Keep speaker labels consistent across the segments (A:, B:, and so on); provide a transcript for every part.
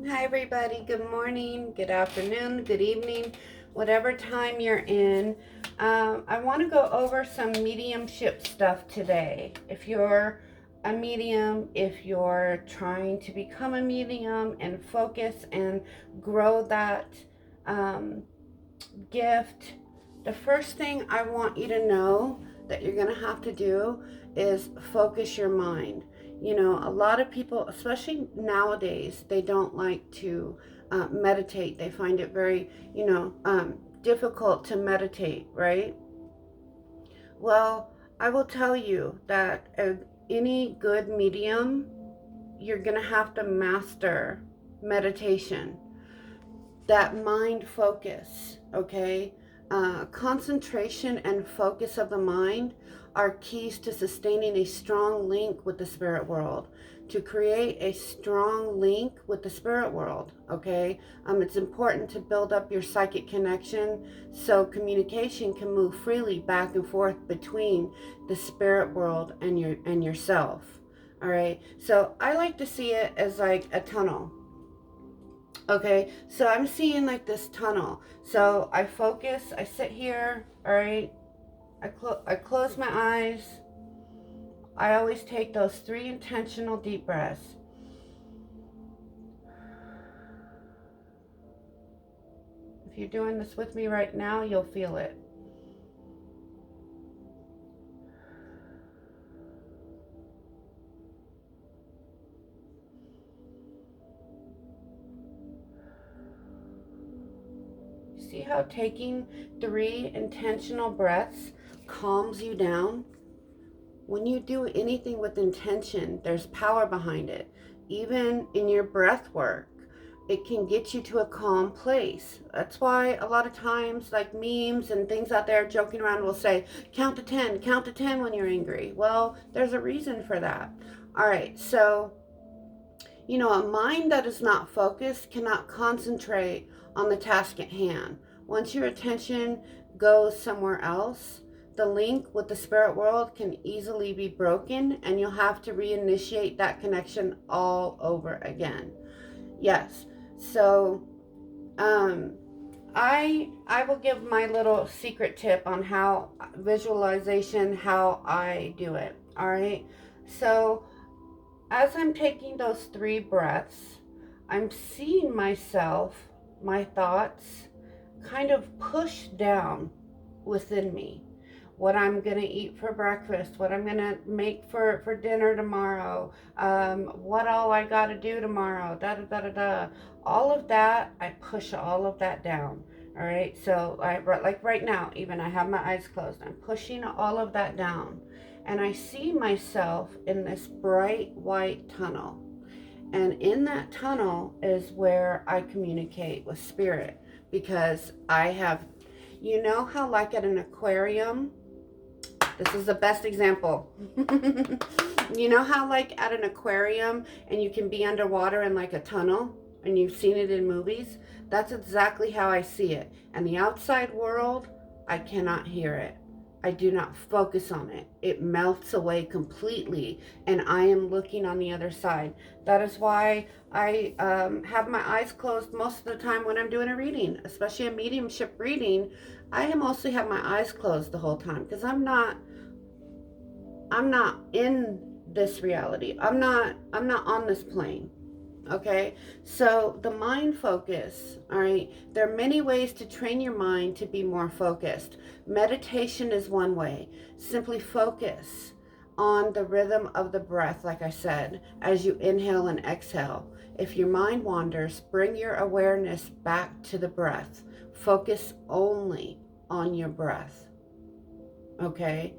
A: Hi, everybody. Good morning, good afternoon, good evening, whatever time you're in. I want to go over some mediumship stuff today. If you're a medium, if you're trying to become a medium and focus and grow that um, gift, the first thing I want you to know that you're going to have to do is focus your mind. You know, a lot of people, especially nowadays, they don't like to meditate. They find it very, difficult to meditate, right? Well, I will tell you that any good medium, you're going to have to master meditation, that mind focus, okay? Concentration and focus of the mind are keys to sustaining a strong link with the spirit world. To create a strong link with the spirit world, okay? It's important to build up your psychic connection so communication can move freely back and forth between the spirit world and yourself. All right. So I like to see it as like a tunnel. Okay, so I'm seeing like this tunnel. So I focus, I sit here, all right. I close my eyes. I always take those 3 intentional deep breaths. If you're doing this with me right now, you'll feel it. See how taking 3 intentional breaths calms you down? When you do anything with intention, there's power behind it. Even in your breath work, it can get you to a calm place. That's why a lot of times, like memes and things out there joking around will say, count to 10 when you're angry. Well, there's a reason for that. All right, so, a mind that is not focused cannot concentrate on the task at hand. Once your attention goes somewhere else, the link with the spirit world can easily be broken and you'll have to reinitiate that connection all over again. Yes. So, I will give my little secret tip on how visualization, how I do it. All right. So, as I'm taking those 3 breaths, I'm seeing myself, my thoughts, kind of push down within me. What I'm going to eat for breakfast, what I'm going to make for dinner tomorrow, what all I got to do tomorrow, da da da da da. All of that, I push all of that down. All right, so like right now, even I have my eyes closed. I'm pushing all of that down. And I see myself in this bright white tunnel. And in that tunnel is where I communicate with spirit because I have, how like at an aquarium, this is the best example. You know how like at an aquarium and you can be underwater in like a tunnel and you've seen it in movies? That's exactly how I see it. And the outside world, I cannot hear it. I do not focus on it. It melts away completely, and I am looking on the other side. That is why I have my eyes closed most of the time when I'm doing a reading, especially a mediumship reading. I mostly have my eyes closed the whole time because I'm not in this reality. I'm not on this plane. Okay, so the mind focus, all right, there are many ways to train your mind to be more focused. Meditation is one way. Simply focus on the rhythm of the breath, like I said, as you inhale and exhale. If your mind wanders, bring your awareness back to the breath. Focus only on your breath. Okay.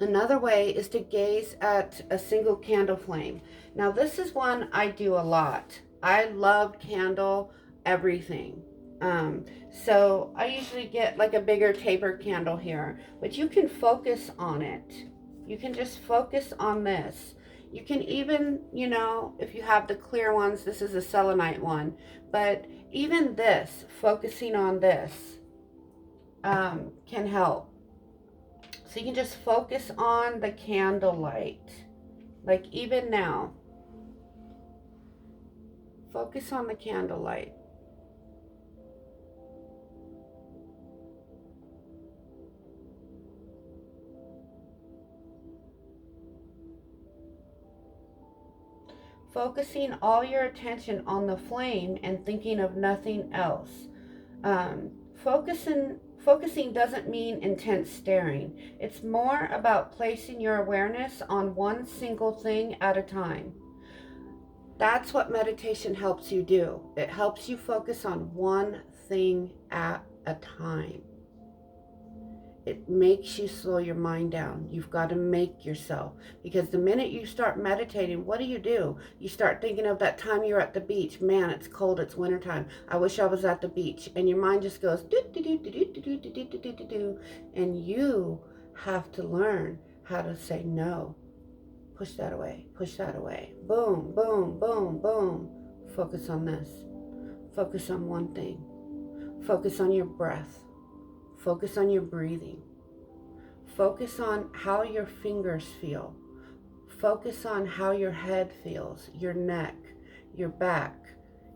A: Another way is to gaze at a single candle flame. Now, this is one I do a lot. I love candle everything. So I usually get like a bigger taper candle here, but you can focus on it. You can just focus on this. You can even, if you have the clear ones, this is a selenite one, but even this, focusing on this, can help. So you can just focus on the candlelight. Like even now. Focus on the candlelight. Focusing all your attention on the flame and thinking of nothing else. Um, focusing doesn't mean intense staring. It's more about placing your awareness on one single thing at a time. That's what meditation helps you do. It helps you focus on one thing at a time. It makes you slow your mind down. You've got to make yourself. Because the minute you start meditating, what do? You start thinking of that time you're at the beach. Man, it's cold, it's wintertime. I wish I was at the beach. And your mind just goes do do do do do do do do do do do. And you have to learn how to say no. Push that away. Push that away. Boom, boom, boom, boom. Focus on this. Focus on one thing. Focus on your breath. Focus on your breathing. Focus on how your fingers feel. Focus on how your head feels, your neck, your back,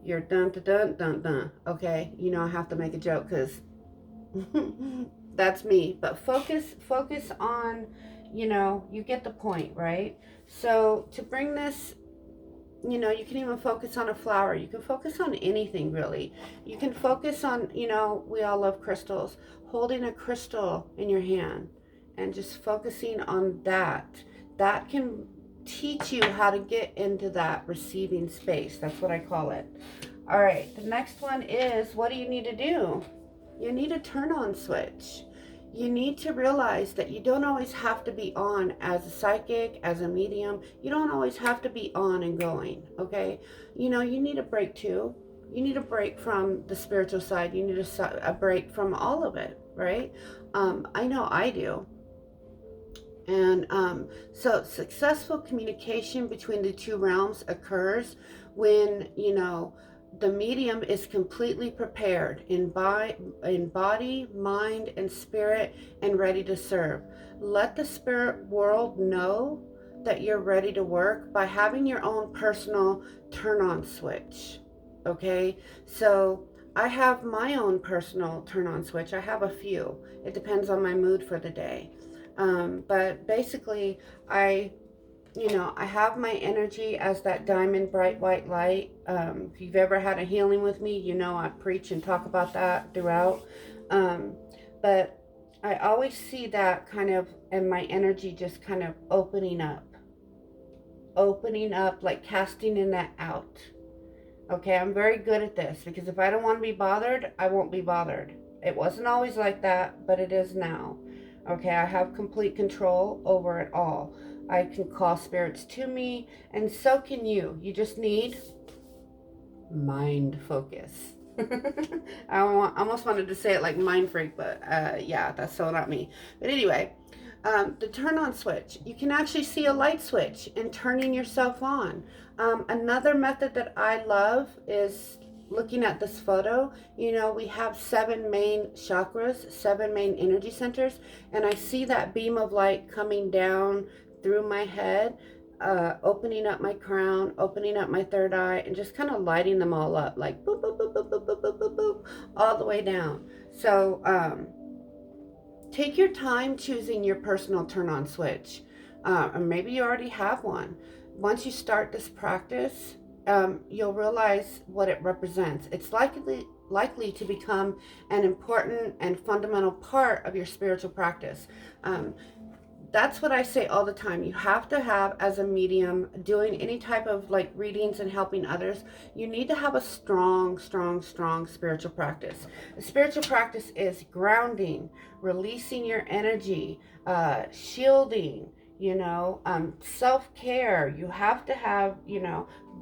A: your dun-dun-dun-dun-dun. Okay, you know I have to make a joke because that's me. But focus on, you get the point, right? So to bring this, you can even focus on a flower. You can focus on anything, really. You can focus on, we all love crystals. Holding a crystal in your hand and just focusing on that. That can teach you how to get into that receiving space. That's what I call it. All right, the next one is, what do you need to do? You need a turn-on switch. You need to realize that you don't always have to be on as a psychic, as a medium. You don't always have to be on and going, okay? You need a break too. You need a break from the spiritual side. You need a break from all of it, right? I know I do. And so successful communication between the two realms occurs when, the medium is completely prepared in body, mind, and spirit, and ready to serve. Let the spirit world know that you're ready to work by having your own personal turn-on switch. Okay? So I have my own personal turn-on switch. I have a few. It depends on my mood for the day. But basically, I have my energy as that diamond bright white light. If you've ever had a healing with me, I preach and talk about that throughout. But I always see that kind of, and my energy just kind of opening up, like casting in that out. Okay, I'm very good at this because if I don't want to be bothered, I won't be bothered. It wasn't always like that, but it is now. Okay, I have complete control over it all. I can call spirits to me, and so can you. You just need mind focus. I almost wanted to say it like mind freak, but yeah, that's so not me. But anyway, the turn on switch. You can actually see a light switch and turning yourself on. Another method that I love is looking at this photo. We have 7 main chakras, 7 main energy centers, and I see that beam of light coming down through my head, opening up my crown, opening up my third eye, and just kind of lighting them all up, like boop, boop, boop, boop, boop, boop, boop, boop, boop, all the way down. So take your time choosing your personal turn-on switch. Or maybe you already have one. Once you start this practice, you'll realize what it represents. It's likely to become an important and fundamental part of your spiritual practice. That's what I say all the time. You have to have, as a medium, doing any type of like readings and helping others, you need to have a strong spiritual practice. A spiritual practice is grounding, releasing your energy, shielding, self-care. You have to have,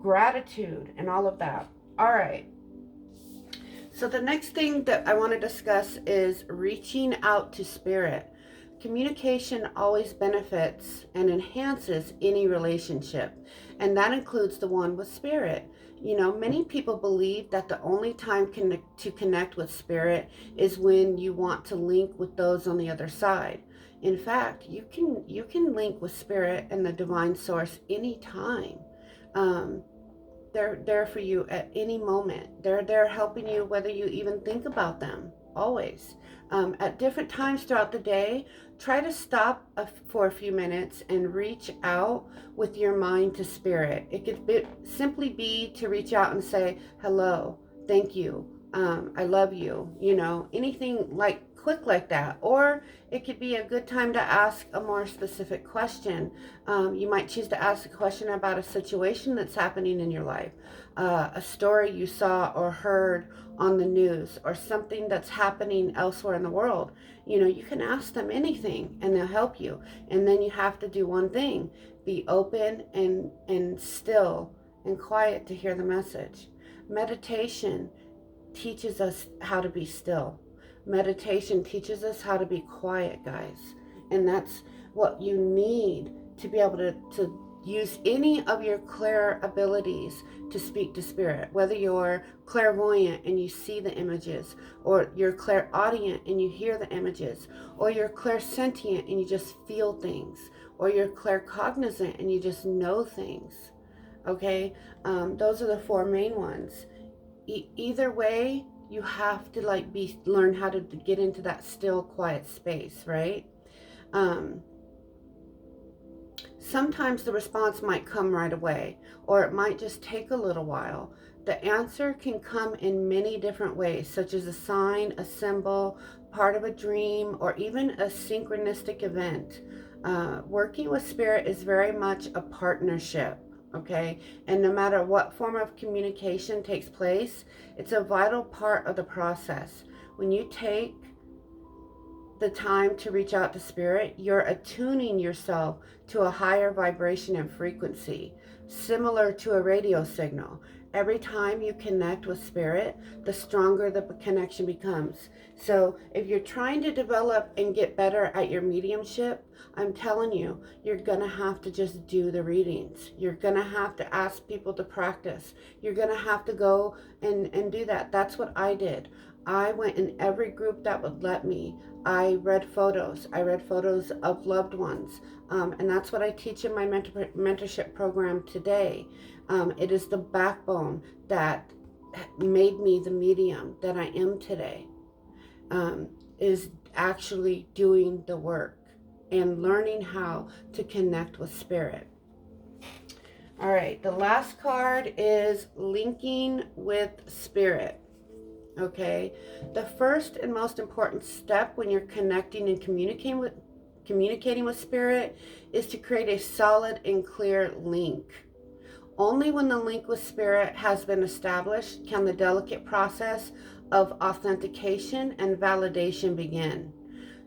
A: gratitude and all of that. All right. So the next thing that I want to discuss is reaching out to spirit. Communication always benefits and enhances any relationship, and that includes the one with spirit. Many people believe that the only time to connect with spirit is when you want to link with those on the other side. In fact, you can link with spirit and the divine source anytime. They're there for you at any moment. They're there helping you whether you even think about them, always. At different times throughout the day, try to stop for a few minutes and reach out with your mind to spirit. It could simply be to reach out and say, hello, thank you, I love you, anything like quick like that. Or it could be a good time to ask a more specific question. You might choose to ask a question about a situation that's happening in your life, a story you saw or heard on the news, or something that's happening elsewhere in the world. You can ask them anything and they'll help you. And then you have to do one thing: be open and still and quiet to hear the message. Meditation teaches us how to be still. Meditation teaches us how to be quiet, guys. And that's what you need to be able to use any of your clear abilities to speak to spirit. Whether you're clairvoyant and you see the images, or you're clairaudient and you hear the images, or you're clairsentient and you just feel things, or you're claircognizant and you just know things. Okay? Those are the four main ones. Either way, you have to learn how to get into that still, quiet space, right? Sometimes the response might come right away, or it might just take a little while. The answer can come in many different ways, such as a sign, a symbol, part of a dream, or even a synchronistic event. Working with spirit is very much a partnership. Okay, and no matter what form of communication takes place, it's a vital part of the process. When you take the time to reach out to spirit, you're attuning yourself to a higher vibration and frequency, similar to a radio signal. Every time you connect with spirit, the stronger the connection becomes. So if you're trying to develop and get better at your mediumship, I'm telling you, you're going to have to just do the readings. You're going to have to ask people to practice. You're going to have to go and do that. That's what I did. I went in every group that would let me. I read photos. I read photos of loved ones. And that's what I teach in my mentorship program today. It is the backbone that made me the medium that I am today, is actually doing the work and learning how to connect with spirit. All right, the last card is linking with spirit. Okay, the first and most important step when you're connecting and communicating with spirit is to create a solid and clear link. Only when the link with spirit has been established can the delicate process of authentication and validation begin.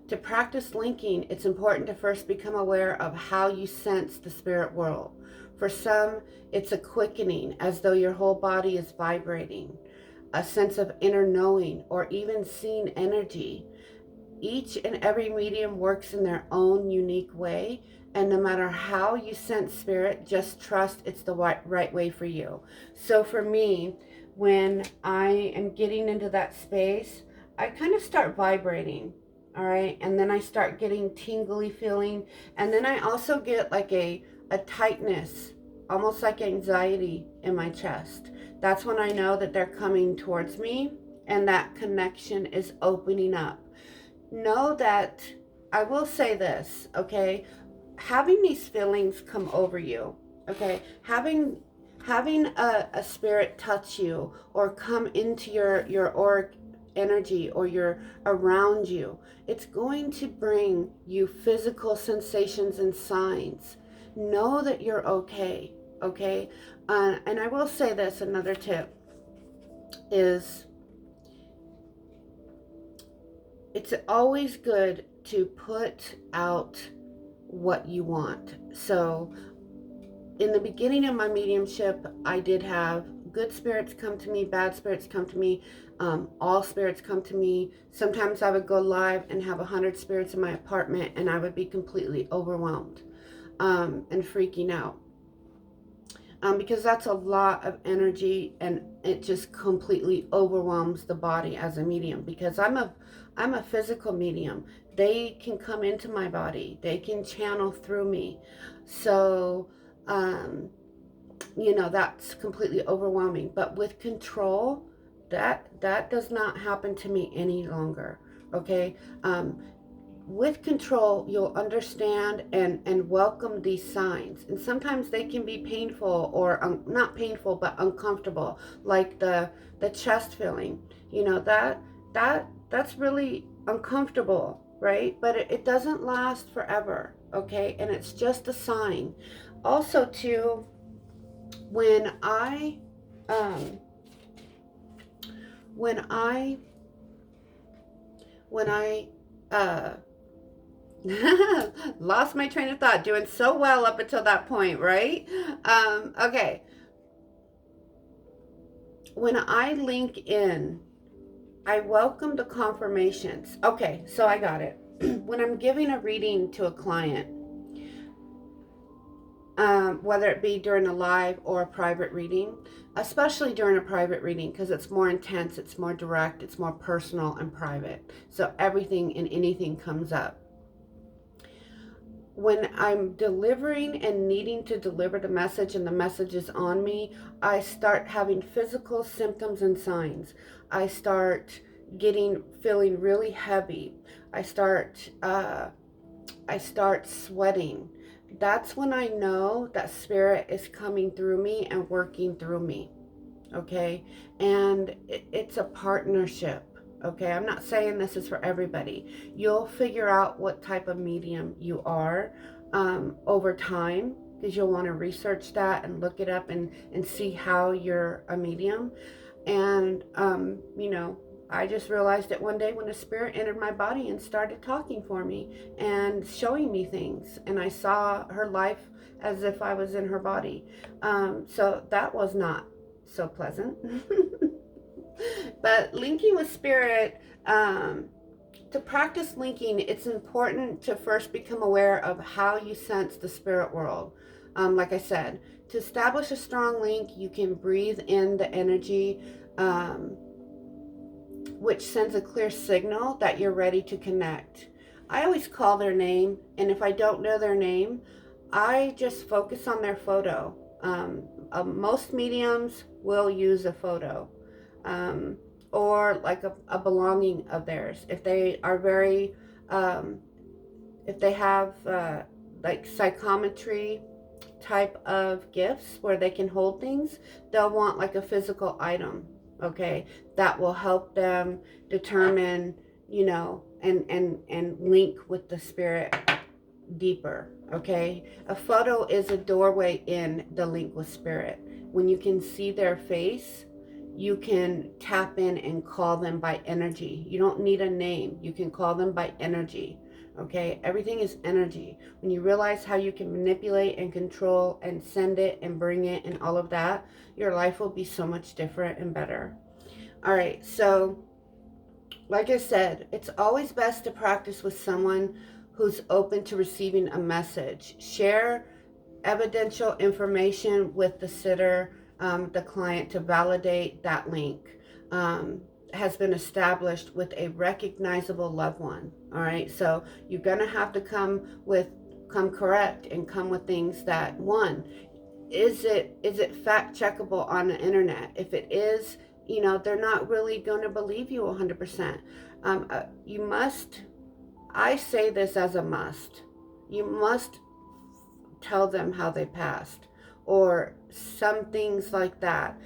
A: To practice linking, it's important to first become aware of how you sense the spirit world. For some, it's a quickening, as though your whole body is vibrating, a sense of inner knowing, or even seeing energy. Each and every medium works in their own unique way, and no matter how you sense spirit, just trust it's the right way for you. So for me, when I am getting into that space, I kind of start vibrating, all right? And then I start getting tingly feeling, and then I also get like a tightness, almost like anxiety in my chest. That's when I know that they're coming towards me and that connection is opening up. Know that, I will say this, okay? Having these feelings come over you, okay? Having a spirit touch you or come into your auric energy, or you're around you, it's going to bring you physical sensations and signs. Know that you're okay, okay? And I will say this, another tip is, it's always good to put out what you want. So in the beginning of my mediumship, I did have good spirits come to me, bad spirits come to me, all spirits come to me. Sometimes I would go live and have 100 spirits in my apartment, and I would be completely overwhelmed and freaking out. Because that's a lot of energy, and it just completely overwhelms the body as a medium, because I'm a physical medium. They can come into my body. They can channel through me. So you know, that's completely overwhelming. But with control, that does not happen to me any longer. Okay. With control, you'll understand and welcome these signs, and sometimes they can be painful, or not painful but uncomfortable, like the chest feeling. You know, that's really uncomfortable, right? But it doesn't last forever. Okay. And it's just a sign. Also too, when I um when I when I lost my train of thought, doing so well up until that point, right? Okay. When I link in, I welcome the confirmations. Okay, so I got it. When I'm giving a reading to a client, whether it be during a live or a private reading, especially during a private reading, because it's more intense, it's more direct, it's more personal and private. So everything and anything comes up. When I'm delivering and needing to deliver the message and the message is on me, I start having physical symptoms and signs. I start feeling really heavy. I start sweating. That's when I know that spirit is coming through me and working through me. Okay. And it's a partnership. Okay. I'm not saying this is for everybody. You'll figure out what type of medium you are over time, because you'll want to research that and look it up and see how you're a medium. And, you know, I just realized it one day when a spirit entered my body and started talking for me and showing me things. And I saw her life as if I was in her body. So that was not so pleasant. But linking with spirit, to practice linking, it's important to first become aware of how you sense the spirit world. Like I said, to establish a strong link, you can breathe in the energy, which sends a clear signal that you're ready to connect. I always call their name, and if I don't know their name, I just focus on their photo. Most mediums will use a photo, or like a belonging of theirs. If they are very, if they have like psychometry type of gifts where they can hold things, they'll want like a physical item. Okay, that will help them determine, you know, and link with the spirit deeper. Okay, a photo is a doorway in the link with spirit. When you can see their face, you can tap in and call them by energy. You don't need a name. You can call them by energy. Okay, everything is energy. When you realize how you can manipulate and control and send it and bring it and all of that, your life will be so much different and better. All right, so like I said, it's always best to practice with someone who's open to receiving a message. Share evidential information with the sitter, the client, to validate that link has been established with a recognizable loved one. All right, so you're gonna have to come correct and come with things that, one, is it fact checkable on the internet? If it is, you know, they're not really going to believe you 100%. You must, I say this as a must, you must tell them how they passed, or some things like that.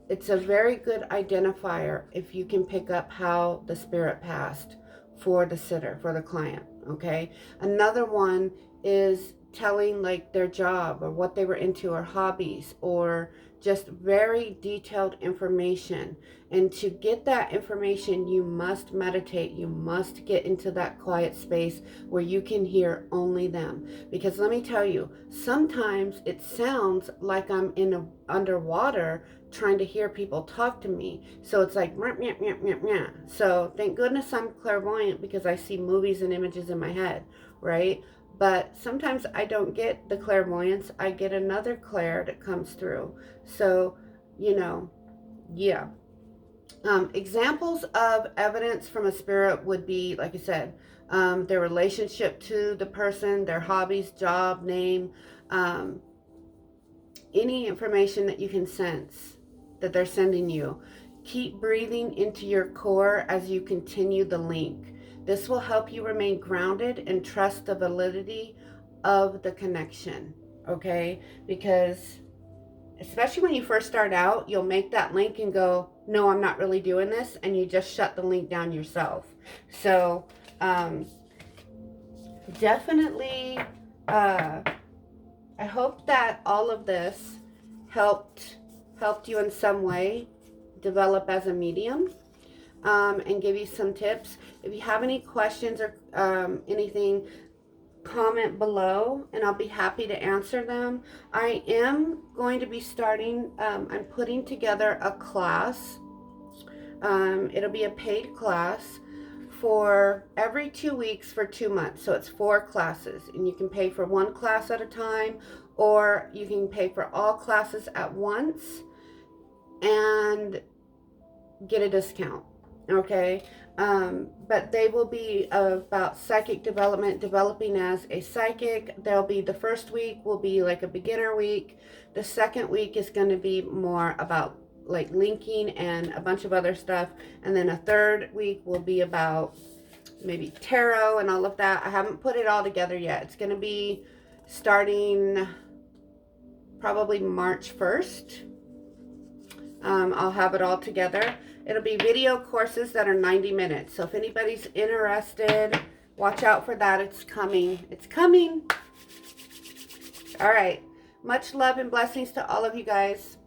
A: It's a very good identifier if you can pick up how the spirit passed for the sitter, for the client. Okay. Another one is telling like their job or what they were into, or hobbies, or just very detailed information. And to get that information, you must meditate. You must get into that quiet space where you can hear only them. Because let me tell you, sometimes it sounds like I'm underwater trying to hear people talk to me. So it's like, meow, meow, meow, meow, meow. So thank goodness I'm clairvoyant, because I see movies and images in my head, right? But sometimes I don't get the clairvoyance. I get another clair that comes through. So, you know, yeah. Examples of evidence from a spirit would be, like I said, their relationship to the person, their hobbies, job, name, any information that you can sense that they're sending you. Keep breathing into your core as you continue the link. This will help you remain grounded and trust the validity of the connection, okay? Because especially when you first start out, you'll make that link and go, no, I'm not really doing this, and you just shut the link down yourself. So definitely, I hope that all of this helped you in some way develop as a medium, and give you some tips. If you have any questions or anything, comment below and I'll be happy to answer them. I am going to be starting, I'm putting together a class. It'll be a paid class for every 2 weeks for 2 months. So it's 4 classes, and you can pay for 1 class at a time, or you can pay for all classes at once and get a discount, okay? But they will be about psychic development, developing as a psychic. There'll be, the first week will be like a beginner week. The second week is going to be more about like linking and a bunch of other stuff. And then a third week will be about maybe tarot and all of that. I haven't put it all together yet. It's going to be starting probably March 1st. I'll have it all together. It'll be video courses that are 90 minutes. So if anybody's interested, watch out for that. It's coming. It's coming. All right. Much love and blessings to all of you guys.